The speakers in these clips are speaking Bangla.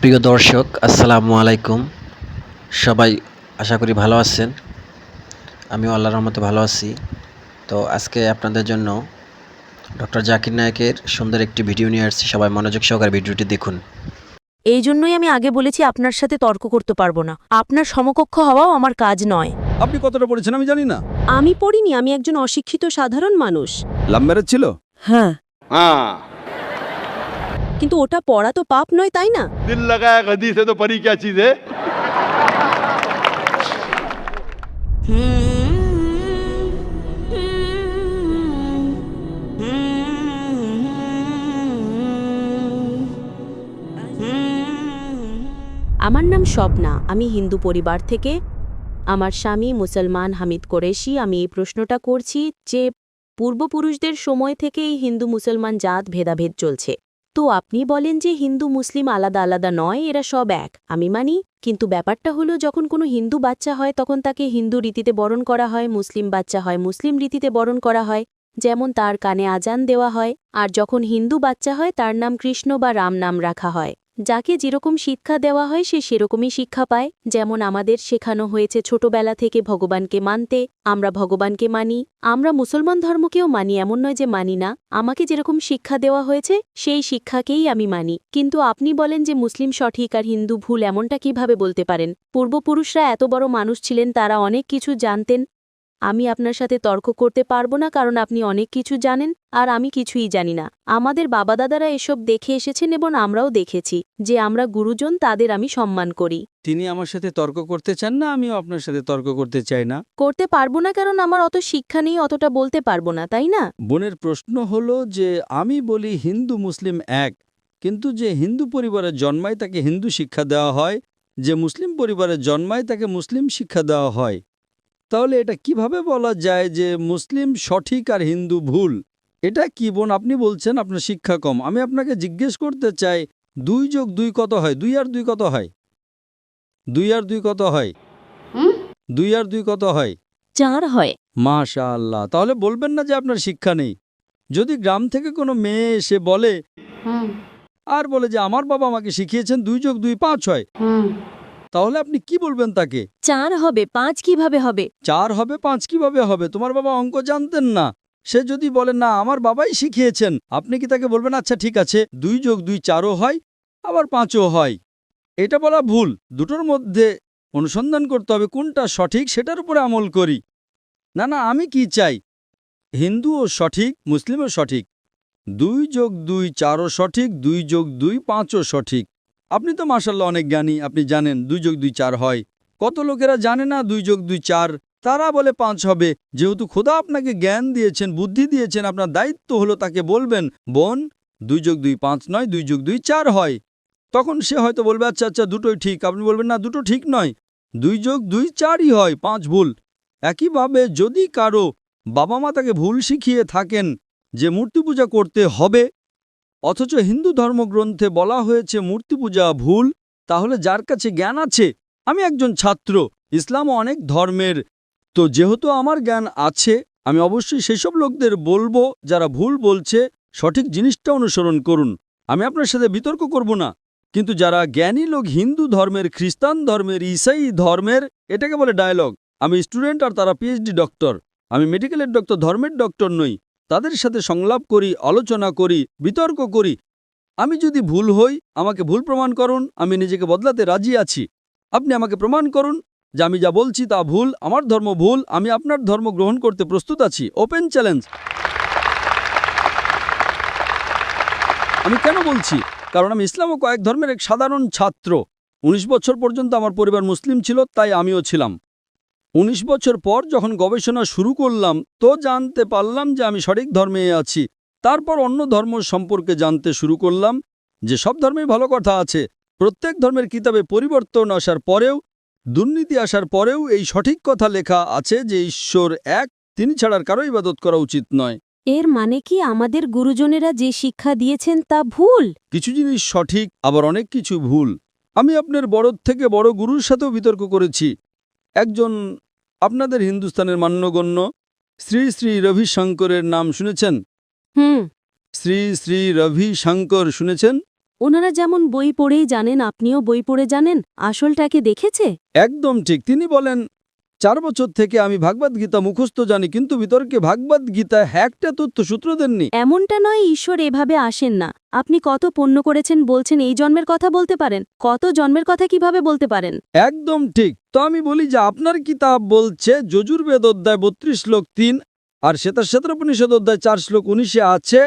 প্রিয় দর্শক, আসসালামু আলাইকুম। সবাই আশা করি ভালো আছেন। আমিও আল্লাহর রহমতে ভালো আছি। তো আজকে আপনাদের জন্য ডক্টর জাকির নায়েকের সুন্দর একটি ভিডিও নিয়ে আসছি। সবাই মনোযোগ সহকারে ভিডিওটি দেখুন। এই জন্যই আমি আগে বলেছি আপনার সাথে তর্ক করতে পারবো না। আপনার সমকক্ষ হওয়াও আমার কাজ নয়। আপনি কতটা পড়েছেন আমি জানি না। আমি পড়িনি, আমি একজন অশিক্ষিত সাধারণ মানুষ। লাভ ম্যারেজ ছিল? হ্যাঁ, কিন্তু ওটা পড়া তো পাপ নয়, তাই না? दिल लगाया गधी से तो परी क्या चीज है। আমার নাম স্বপ্না, আমি হিন্দু পরিবার থেকে। আমার স্বামী মুসলমান হামিদ কোরেশি। আমি এই প্রশ্নটা করছি যে পূর্বপুরুষদের সময় থেকেই হিন্দু মুসলমান জাত ভেদাভেদ চলছে। তো আপনি বলেন যে হিন্দু মুসলিম আলাদা আলাদা নয়, এরা সব এক। আমি মানি, কিন্তু ব্যাপারটা হলো যখন কোনো হিন্দু বাচ্চা হয় তখন তাকে হিন্দু রীতিতে বরণ করা হয়, মুসলিম বাচ্চা হয় মুসলিম রীতিতে বরণ করা হয়, যেমন তার কানে আজান দেওয়া হয়। আর যখন হিন্দু বাচ্চা হয় তার নাম কৃষ্ণ বা রাম নাম রাখা হয়। যাকে যেরকম শিক্ষা দেওয়া হয় সে সেরকমই শিক্ষা পায়। যেমন আমাদের শেখানো হয়েছে ছোটবেলা থেকে ভগবানকে মানতে, আমরা ভগবানকে মানি। আমরা মুসলমান ধর্মকেও মানি, এমন নয় যে মানি না। আমাকে যেরকম শিক্ষা দেওয়া হয়েছে সেই শিক্ষাকেই আমি মানি। কিন্তু আপনি বলেন যে মুসলিম সঠিক আর হিন্দু ভুল, এমনটা কিভাবে বলতে পারেন? পূর্বপুরুষরা এত বড় মানুষ ছিলেন, তারা অনেক কিছু জানতেন। আমি আপনার সাথে তর্ক করতে পারবো না, কারণ আপনি অনেক কিছু জানেন আর আমি কিছুই জানি না। আমাদের বাবা দাদারা এসব দেখে এসেছেন এবং আমরাও দেখেছি যে আমরা গুরুজন, তাদের আমি সম্মান করি। তিনি আমার সাথে তর্ক করতে চান না, আমিও আপনার সাথে তর্ক করতে চাই না। করতে পারবো না কারণ আমার অত শিক্ষা নেই, অতটা বলতে পারবো না, তাই না? বোনের প্রশ্ন হলো যে আমি বলি হিন্দু মুসলিম এক, কিন্তু যে হিন্দু পরিবারে জন্মায় তাকে হিন্দু শিক্ষা দেওয়া হয়, যে মুসলিম পরিবারে জন্মায় তাকে মুসলিম শিক্ষা দেওয়া হয়। তাহলে এটা কিভাবে বলা যায় যে মুসলিম সঠিক আর হিন্দু ভুল? এটা কি বোন আপনি বলছেন আপনার শিক্ষা কম? আমি আপনাকে জিজ্ঞেস করতে চাই, 2 যোগ 2 কত হয়? 2 আর 2 কত হয়? 2 আর 2 কত হয়? 2 আর 2 কত হয়? 4 হয়। মাশাআল্লাহ। তাহলে বলবেন না যে আপনার শিক্ষা নেই। যদি গ্রাম থেকে কোনো মেয়ে এসে বলে আর বলে যে আমার বাবা আমাকে শিখিয়েছেন 2 যোগ 2 5 হয়, তাহলে আপনি কি বলবেন তাকে? 4 হবে, 5 কিভাবে হবে? 4 হবে 5 কিভাবে হবে? তোমার বাবা অঙ্ক জানতেন না। সে যদি বলে না আমার বাবাই শিখিয়েছেন, আপনি কি তাকে বলবেন আচ্ছা ঠিক আছে 2 যোগ 2 4ও হয় আবার 5ও হয়? এটা বলা ভুল। দুটোর মধ্যে অনুসন্ধান করতে হবে কোনটা সঠিক, সেটার উপরে আমল করি। না না, আমি কি চাই হিন্দুও সঠিক মুসলিমও সঠিক, 2 যোগ 2 4ও সঠিক, 2 যোগ 2 5ও সঠিক। আপনি তো মাশাআল্লাহ অনেক জ্ঞানী, আপনি জানেন 2 যোগ 2 4 হয়। কত লোকেরা জানে না 2 যোগ 2 4, তারা বলে 5 হবে। যেহেতু খোদা আপনাকে জ্ঞান দিয়েছেন, বুদ্ধি দিয়েছেন, আপনার দায়িত্ব হলো তাকে বলবেন বোন 2 যোগ 2 5 নয়, 2 যোগ 2 4 হয়। তখন সে হয়তো বলবে আচ্ছা আচ্ছা দুটোই ঠিক। আপনি বলবেন না দুটো ঠিক নয়, 2 যোগ 2 4ই হয়, 5 ভুল। একইভাবে যদি কারো বাবা মা তাকে ভুল শিখিয়ে থাকেন যে মূর্তি পূজা করতে হবে, অথচ হিন্দু ধর্মগ্রন্থে বলা হয়েছে মূর্তি পূজা ভুল, তাহলে যার কাছে জ্ঞান আছে, আমি একজন ছাত্র, ইসলাম অনেক ধর্মের, তো যেহেতু আমার জ্ঞান আছে আমি অবশ্যই সেসব লোকদের বলবো যারা ভুল বলছে সঠিক জিনিসটা অনুসরণ করুন। আমি আপনার সাথে বিতর্ক করব না। কিন্তু যারা জ্ঞানী লোক হিন্দু ধর্মের, খ্রিস্টান ধর্মের, ঈসাই ধর্মের, এটাকে বলে ডায়ালগ। আমি স্টুডেন্ট আর তারা পিএইচডি ডক্টর। আমি মেডিকেলের ডক্টর, ধর্মের ডক্টর নই। তাদের সাথে সংলাপ করি, আলোচনা করি, বিতর্ক করি। আমি যদি ভুল হই আমাকে ভুল প্রমাণ করুন, আমি নিজেকে বদলাতে রাজি আছি। আপনি আমাকে প্রমাণ করুন যে আমি যা বলছি তা ভুল, আমার ধর্ম ভুল, আমি আপনার ধর্ম গ্রহণ করতে প্রস্তুত আছি। Open challenge. আমি কেন বলছি? কারণ আমি ইসলাম ও কয়েক ধর্মের এক সাধারণ ছাত্র। 19 বছর পর্যন্ত আমার পরিবার মুসলিম ছিল, তাই আমিও ছিলাম। 19 বছর পর যখন গবেষণা শুরু করলাম তো জানতে পারলাম যে আমি সঠিক ধর্মে আছি। তারপর অন্য ধর্ম সম্পর্কে জানতে শুরু করলাম যে সব ধর্মেই ভালো কথা আছে। প্রত্যেক ধর্মের কিতাবে পরিবর্তন আসার পরেও, দুর্নীতি আসার পরেও এই সঠিক কথা লেখা আছে যে ঈশ্বর এক, তিনি ছাড়ার কারো ইবাদত করা উচিত নয়। এর মানে কি আমাদের গুরুজনেরা যে শিক্ষা দিয়েছেন তা ভুল? কিছু জিনিস সঠিক, আবার অনেক কিছু ভুল। আমি আপনার বড় থেকে বড় গুরুর সাথেও বিতর্ক করেছি। একজন আপনাদের হিন্দুস্তানের মান্যগণ্য শ্রী শ্রী রবিশঙ্করের নাম শুনেছেন? হুম। শ্রী শ্রী রবিশঙ্কর শুনেছেন? ওনারা যেমন বই পড়েই জানেন, আপনিও বই পড়ে জানেন, আসলটাকে দেখেছে? একদম ঠিক। তিনি বলেন 4 বছর থেকে আমি ভাগবত গীতা মুখস্থ জানি, কিন্তু বিতর্কে ভাগবত গীতা একটা তথ্য সূত্র দেননি। এমনটা নয়, ঈশ্বর এভাবে আসেন না। আপনি কত পুণ্য করেছেন বলছেন এই জন্মের কথা বলতে পারেন? কত জন্মের কথা কিভাবে বলতে পারেন? একদম ঠিক। তো আমি বলি যে আপনার কিতাব বলছে যজুর্বেদ অধ্যায় 32 শ্লোক 3 আর শ্বেতাশ্বেতোপনিষদ অধ্যায় 4 শ্লোক 19 আছে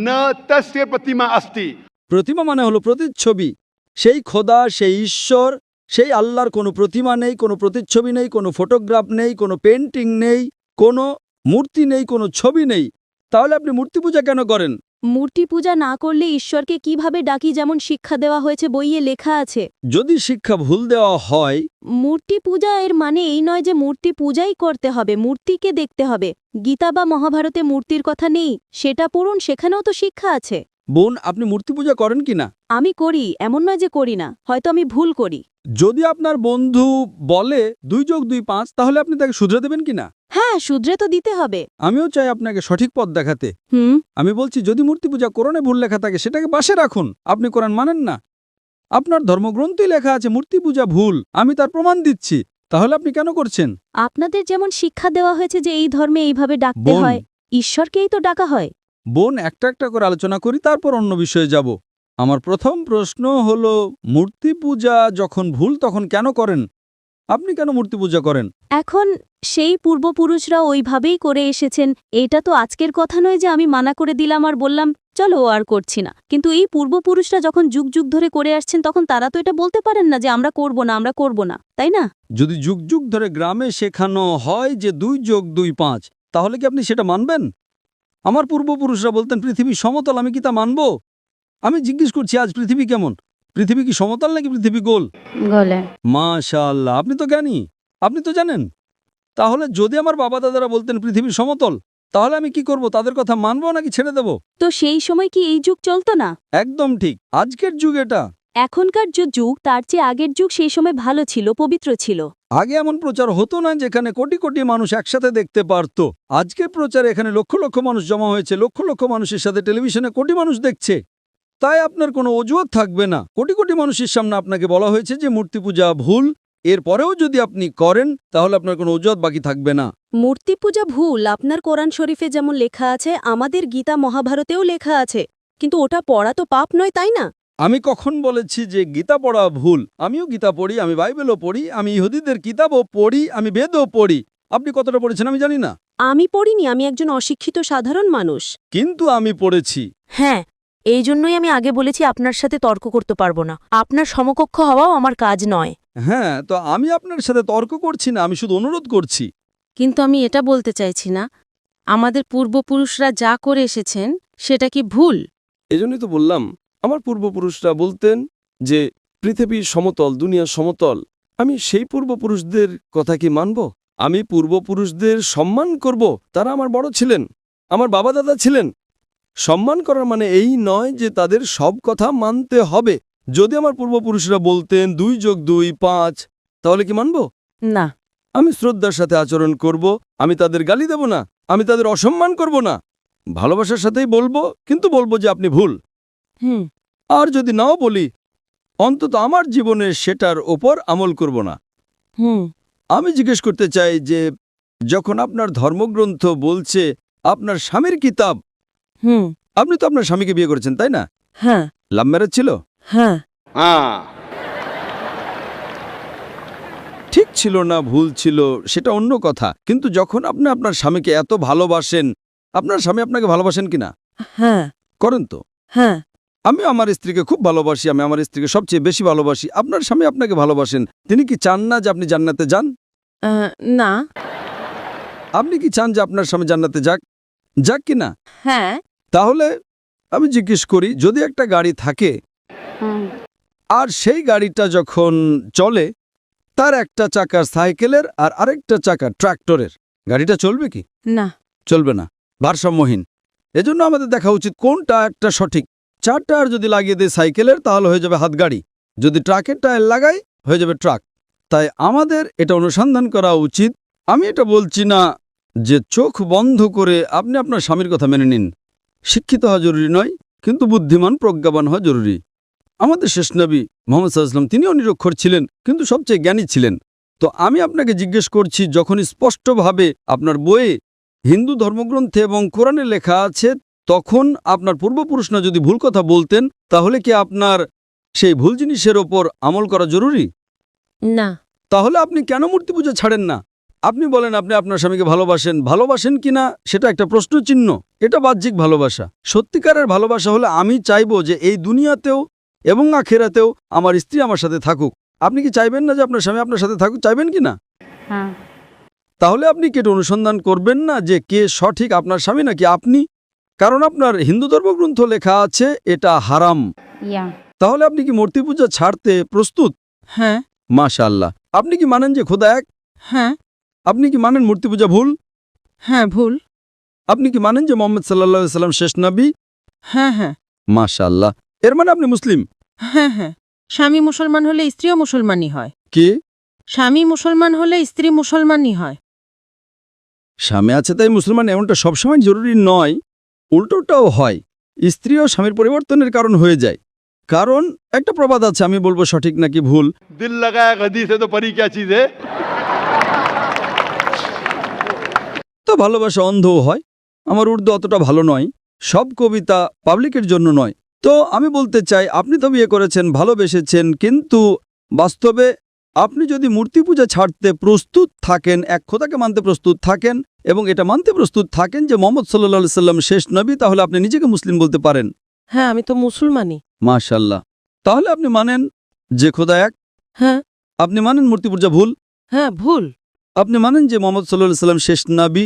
न तस्य प्रतिमा अस्ति। প্রতিমা মানে হলো প্রতিচ্ছবি। সেই খোদা, সেই ঈশ্বর, সেই আল্লাহর কোনো প্রতিমা নেই, কোনো প্রতিচ্ছবি নেই, কোনো ফটোগ্রাফ নেই, কোনো পেন্টিং নেই, কোনো মূর্তি নেই, কোনো ছবি নেই। তাহলে আপনি মূর্তি পূজা কেন করেন? মূর্তি পূজা না করলে ঈশ্বরকে কিভাবে ডাকি, যেমন শিক্ষা দেওয়া হয়েছে, বইয়ে লেখা আছে। যদি শিক্ষা ভুল দেওয়া হয়, মূর্তি পূজা এর মানে এই নয় যে মূর্তি পূজাই করতে হবে, মূর্তিকে দেখতে হবে। গীতা বা মহাভারতে মূর্তির কথা নেই, সেটা পড়ুন, সেখানেও তো শিক্ষা আছে। বোন, আপনি মূর্তি পূজা করেন কিনা? আমি করি, এমন নয় যে করি না, হয়তো আমি ভুল করি। যদি আপনার বন্ধু বলে 2 যোগ 2 5, তাহলে আপনি তাকে শুধরে দেবেন কিনা? হ্যাঁ, শুধরে তো দিতে হবে। আমিও চাই আপনাকে সঠিক পথ দেখাতে। হুম। আমি বলছি, যদি মূর্তি পূজা কোরআনে ভুল লেখা থাকে সেটাকে পাশে রাখুন। আপনি কোরআন মানেন না, আপনার ধর্মগ্রন্থই লেখা আছে মূর্তি পূজা ভুল, আমি তার প্রমাণ দিচ্ছি। তাহলে আপনি কেন করছেন? আপনাদের যেমন শিক্ষা দেওয়া হয়েছে যে এই ধর্মে এইভাবে ডাকতে বোন। হয়, ঈশ্বরকেই তো ডাকা হয়। বোন, একটা একটা করে আলোচনা করি, তারপর অন্য বিষয়ে যাব। আমার প্রথম প্রশ্ন হলো, মূর্তি পূজা যখন ভুল তখন কেন করেন? আপনি কেন মূর্তি পূজা করেন? এখন সেই পূর্বপুরুষরা ওইভাবেই করে এসেছেন, এটা তো আজকের কথা নয় যে আমি মানা করে দিলাম আর বললাম চলো আর করছি না। কিন্তু এই পূর্বপুরুষরা যখন যুগ যুগ ধরে করে আসছেন, তখন তারা তো এটা বলতে পারেন না যে আমরা করব না, আমরা করব না, তাই না? যদি যুগ যুগ ধরে গ্রামে শেখানো হয় যে 2 যোগ 2 5, তাহলে কি আপনি সেটা মানবেন? আমার পূর্বপুরুষরা বলতেন পৃথিবী সমতল, আমি কি তা মানব? আমি জিজ্ঞেস করছি, আজ পৃথিবী কেমন? পৃথিবী কি সমতল নাকি পৃথিবী গোল? গলে। মাশাআল্লাহ, আপনি তো জ্ঞানী, আপনি তো জানেন। তাহলে যদি আমার বাবা দাদারা বলতেন পৃথিবী সমতল, তাহলে আমি কি করব? তাদের কথা মানবো নাকি ছেড়ে দেব? তো সেই সময় কি এই যুগ চলতো না? একদম ঠিক, আজকের যুগ এটা। এখনকার যে যুগ তার চেয়ে আগের যুগ সেই সময় ভালো ছিল, পবিত্র ছিল। আগে এমন প্রচার হতো না যেখানে কোটি কোটি মানুষ একসাথে দেখতে পারত। আজকের প্রচারে এখানে লক্ষ লক্ষ মানুষ জমা হয়েছে, লক্ষ লক্ষ মানুষের সাথে টেলিভিশনে কোটি মানুষ দেখছে। তাই আপনার কোনো অজুহাত থাকবে না। কোটি কোটি মানুষের সামনে আপনাকে বলা হয়েছে যে মূর্তি পূজা ভুল, এরপরেও যদি আপনি করেন তাহলে আপনার কোনো অজুহাত বাকি থাকবে না। মূর্তি পূজা ভুল আপনার কোরআন শরীফে যেমন লেখা আছে, আমাদের গীতা মহাভারতেও লেখা আছে, কিন্তু ওটা পড়া তো পাপ নয়, তাই না? আমি কখন বলেছি যে গীতা পড়া ভুল? আমিও গীতা পড়ি, আমি বাইবেলও পড়ি, আমি ইহুদিদের কিতাবও পড়ি, আমি বেদও পড়ি। আপনি কতটা পড়েছেন আমি জানি না, আমি পড়িনি, আমি একজন অশিক্ষিত সাধারণ মানুষ। কিন্তু আমি পড়েছি। হ্যাঁ, এই জন্যই আমি আগে বলেছি আপনার সাথে তর্ক করতে পারবো না, আপনার সমকক্ষ হওয়াও আমার কাজ নয়। হ্যাঁ, তো আমি আপনার সাথে তর্ক করছি না, আমি শুধু অনুরোধ করছি। কিন্তু আমি এটা বলতে চাইছি না, আমাদের পূর্বপুরুষরা যা করে এসেছেন সেটা কি ভুল? এজন্যই তো বললাম, আমার পূর্বপুরুষরা বলতেন যে পৃথিবী সমতল, দুনিয়া সমতল। আমি সেই পূর্বপুরুষদের কথা কি মানব? আমি পূর্বপুরুষদের সম্মান করব, তারা আমার বড় ছিলেন, আমার বাবা দাদা ছিলেন। সম্মান করার মানে এই নয় যে তাদের সব কথা মানতে হবে। যদি আমার পূর্বপুরুষরা বলতেন 2 যোগ 2 5, তাহলে কি মানব? না। আমি শ্রদ্ধার সাথে আচরণ করব, আমি তাদের গালি দেব না, আমি তাদের অসম্মান করব না, ভালোবাসার সাথেই বলবো, কিন্তু বলবো যে আপনি ভুল। হুম। আর যদি নাও বলি, অন্তত আমার জীবনে সেটার ওপর আমল করব না। হুম। আমি জিজ্ঞেস করতে চাই যে যখন আপনার ধর্মগ্রন্থ বলছে আপনার স্বামীর কিতাব, হুম। আপনি তো আপনার স্বামীকে বিয়ে করেছেন, তাই না? হ্যাঁ। লাভ ম্যারেজ ছিল? হ্যাঁ। हाँ ঠিক ছিল না ভুল ছিল সেটা অন্য কথা, কিন্তু যখন আপনি আপনার স্বামীকে এত ভালোবাসেন, আপনার স্বামী আপনাকে ভালোবাসেন কিনা? হ্যাঁ। করেন তো? হ্যাঁ। আমি আমার স্ত্রীকে খুব ভালোবাসি, আমি আমার স্ত্রীকে সবচেয়ে বেশি ভালোবাসি। আপনার স্বামী আপনাকে ভালোবাসেন, তিনি কি চান না যে আপনি জান্নাতে যান? না। আপনি কি চান যে আপনার স্বামী জান্নাতে যাক? যাক কি না? হ্যাঁ। তাহলে আমি জিজ্ঞেস করি, যদি একটা গাড়ি থাকে আর সেই গাড়িটা যখন চলে, তার একটা চাকা সাইকেলের আর আরেকটা চাকা ট্রাক্টরের, গাড়িটা চলবে কি? না। চলবে না, ভারসাম্যহীন। এজন্য আমাদের দেখা উচিত কোনটা একটা সঠিক। 4 টায়ার যদি লাগিয়ে দেয় সাইকেলের, তাহলে হয়ে যাবে হাতগাড়ি। যদি ট্রাকের টায়ার লাগাই, হয়ে যাবে ট্রাক। তাই আমাদের এটা অনুসন্ধান করা উচিত। আমি এটা বলছি না যে চোখ বন্ধ করে আপনি আপনার স্বামীর কথা মেনে নিন। শিক্ষিত হওয়া জরুরি নয়, কিন্তু বুদ্ধিমান প্রজ্ঞাবান হওয়া জরুরি। আমাদের শেষ নবী মোহাম্মদ সাল্লাল্লাহু তিনিও নিরক্ষর ছিলেন, কিন্তু সবচেয়ে জ্ঞানী ছিলেন। তো আমি আপনাকে জিজ্ঞেস করছি, যখন স্পষ্টভাবে আপনার বইয়ে হিন্দু ধর্মগ্রন্থে এবং কোরআনে লেখা আছে, তখন আপনার পূর্বপুরুষরা যদি ভুল কথা বলতেন, তাহলে কি আপনার সেই ভুল জিনিসের ওপর আমল করা জরুরি? না। তাহলে আপনি কেন মূর্তি পূজা ছাড়েন না? আপনি বলেন আপনি আপনার স্বামীকে ভালোবাসেন কিনা সেটা একটা প্রশ্নচিহ্ন। এটা বাহ্যিক ভালোবাসা। সত্যিকারের ভালোবাসা হলে আমি চাইবো যে এই দুনিয়াতেও এবং আখেরাতেও আমার স্ত্রী আমার সাথে থাকুক। আপনি কি চাইবেন না যে আপনার স্বামী আপনার সাথে থাকুক? চাইবেন কি না? হ্যাঁ। তাহলে আপনি কি এটা অনুসন্ধান করবেন না যে কে সঠিক, আপনার স্বামী নাকি আপনি? কারণ আপনার হিন্দু ধর্মগ্রন্থ লেখা আছে এটা হারাম। তাহলে আপনি কি মূর্তি পূজা ছাড়তে প্রস্তুত? হ্যাঁ। মাশাআল্লাহ। আপনি কি মানেন যে খোদা এক? হ্যাঁ। আপনি কি মানেন মূর্তি পূজা ভুল? হ্যাঁ, ভুল। আপনি কি মানেন যে মোহাম্মদ সাল্লাল্লাহু আলাইহি সাল্লাম শেষ নবী? হ্যাঁ, হ্যাঁ। মাশাআল্লাহ। এর মানে আপনি মুসলিম? হ্যাঁ, হ্যাঁ। স্বামী মুসলমান হলে স্ত্রীও মুসলমানই হয়। কি? স্বামী মুসলমান হলে স্ত্রী মুসলমানই হয়। স্বামী আছে তাই মুসলমান এমনটা সবসময় জরুরি নয়, উল্টোটাও হয়। স্ত্রীও স্বামীর পরিবর্তনের কারণ হয়ে যায়। কারণ একটা প্রবাদ আছে, আমি বলবো সঠিক নাকি ভুল। दिल लगाया गदी से तो परी क्या चीज है। তো ভালোবাসা অন্ধও হয়। আমার উর্দু অতটা ভালো নয়, সব কবিতা পাবলিকের জন্য নয়। তো আমি বলতে চাই, আপনি তো বিয়ে করেছেন, ভালোবেসেছেন, কিন্তু বাস্তবে আপনি যদি মূর্তি পূজা ছাড়তে প্রস্তুত থাকেন, এক খোদাকে মানতে প্রস্তুত থাকেন এবং এটা মানতে প্রস্তুত থাকেন যে মোহাম্মদ সাল্লাল্লাহু আলাইহি সাল্লাম শেষ নবী, তাহলে আপনি নিজেকে মুসলিম বলতে পারেন। হ্যাঁ, আমি তো মুসলমানই। মাশাআল্লাহ। তাহলে আপনি মানেন যে খোদা এক? হ্যাঁ। আপনি মানেন মূর্তি পূজা ভুল? হ্যাঁ, ভুল। আপনি মানেন যে মোহাম্মদ সাল্লাল্লাহু আলাইহি সাল্লাম শেষ নবী?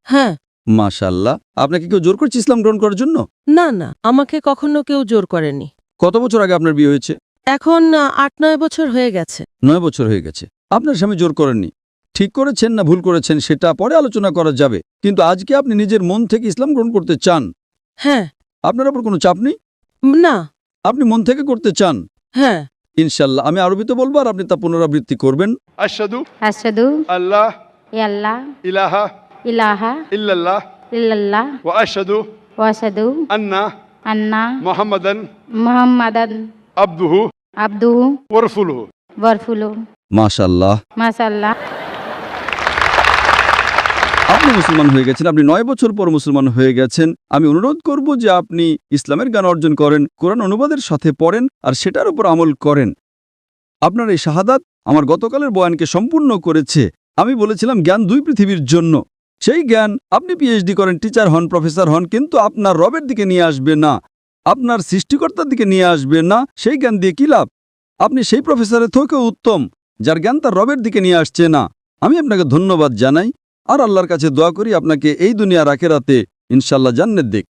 হ্যাঁ। মাশাআল্লাহ। আপনাকে কেউ জোর করছে ইসলাম গ্রহণ করার জন্য? না, না, আমাকে কখনো কেউ জোর করেনি। কত বছর আগে আপনার বিয়ে হয়েছে? এখন 8-9 বছর হয়ে গেছে। 9 বছর হয়ে গেছে। আপনার স্বামী জোর করেননি। ঠিক করেছেন না ভুল করেছেন সেটা পরে আলোচনা করা যাবে, কিন্তু আজকে আপনি নিজের মন থেকে ইসলাম গ্রহণ করতে চান। হ্যাঁ। আপনার উপর কোনো চাপ নেই, না। আপনি মন থেকে করতে চান। হ্যাঁ। ইনশাল্লাহ আমি আরবিতে বলবো আর আপনি তা পুনরাবৃত্তি করবেন। अशहदु अशहदु अल्लाह अल्लाह इलाहा इलाहा इल्लल्लाह इल्लल्लाह व अशहदु व अशहदु अन्ना अन्ना मुहम्मदन मुहम्मदन अब्दुहु अब्दुहु व रसूलुहु। वरफुलु মাশাআল্লাহ। माशाअल्लाह। আপনি মুসলমান হয়ে গেছেন, আপনি 9 বছর পর মুসলমান হয়ে গেছেন। আমি অনুরোধ করব যে আপনি ইসলামের জ্ঞান অর্জন করেন, কোরআন অনুবাদের সাথে পড়েন আর সেটার উপর আমল করেন। আপনার এই শাহাদাত আমার গতকালের বয়ানকে সম্পূর্ণ করেছে। আমি বলেছিলাম জ্ঞান 2 পৃথিবীর জন্য। সেই জ্ঞান আপনি পিএইচডি করেন, টিচার হন, প্রফেসর হন, কিন্তু আপনার রবের দিকে নিয়ে আসবে না, আপনার সৃষ্টিকর্তার দিকে নিয়ে আসবে না। সেই জ্ঞান দিয়ে কি লাভ? আপনি সেই প্রফেসরের থেকেও উত্তম যার জ্ঞান তার রবের দিকে নিয়ে আসছে না। আমি আপনাকে ধন্যবাদ জানাই আর আল্লাহর কাছে দোয়া করি আপনাকে এই দুনিয়ার আখিরাতে ইনশাআল্লাহ জান্নাত দিক।